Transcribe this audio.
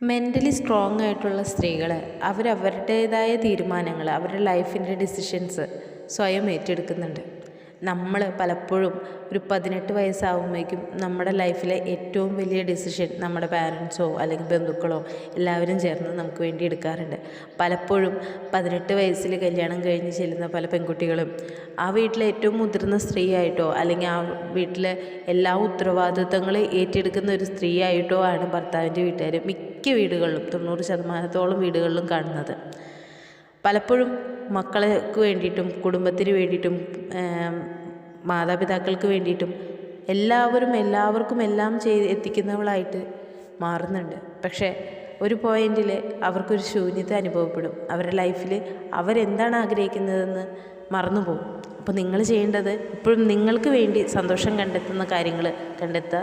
Mentally strong ആയിട്ടുള്ള സ്ത്രീകൾ അവരവരുടേതായ തീരുമാനങ്ങൾ അവരുടെ ലൈഫിൻ്റെ ഡിസിഷൻസ് സ്വയം ഏറ്റെടുക്കുന്നുണ്ട്. നമ്മൾ പലപ്പോഴും ഒരു 18 വയസ്സാകുമ്പോഴേക്കും നമ്മുടെ ലൈഫിലെ ഏറ്റവും വലിയ ഡിസിഷൻ നമ്മുടെ പാരൻസോ അല്ലെങ്കിൽ ബന്ധുക്കളോ എല്ലാവരും ചേർന്ന് നമുക്ക് വേണ്ടി എടുക്കാറുണ്ട്. പലപ്പോഴും 18 വയസ്സിൽ കല്യാണം കഴിഞ്ഞ് ചെല്ലുന്ന പല പെൺകുട്ടികളും ആ വീട്ടിലെ ഏറ്റവും മുതിർന്ന സ്ത്രീയായിട്ടോ അല്ലെങ്കിൽ ആ വീട്ടിലെ എല്ലാ ഉത്തരവാദിത്തങ്ങളും ഏറ്റെടുക്കുന്ന ഒരു സ്ത്രീയായിട്ടോ ആണ് ഭർത്താവിൻ്റെ വീട്ടുകാർ മിക്ക വീടുകളിലും 90% വീടുകളിലും കാണുന്നത്. പലപ്പോഴും മക്കൾക്ക് വേണ്ടിയിട്ടും കുടുംബത്തിന് വേണ്ടിയിട്ടും മാതാപിതാക്കൾക്ക് വേണ്ടിയിട്ടും എല്ലാവർക്കും എല്ലാം എത്തിക്കുന്നവളായിട്ട് മാറുന്നുണ്ട്. പക്ഷേ ഒരു പോയിന്റിൽ അവർക്കൊരു ശൂന്യത അനുഭവപ്പെടും. അവരുടെ ലൈഫിൽ അവരെന്താണ് ആഗ്രഹിക്കുന്നതെന്ന് മറന്നുപോകും. അപ്പോൾ നിങ്ങൾ ചെയ്യേണ്ടത് ഇപ്പോഴും നിങ്ങൾക്ക് വേണ്ടി സന്തോഷം കണ്ടെത്തുന്ന കാര്യങ്ങൾ കണ്ടെത്തുക.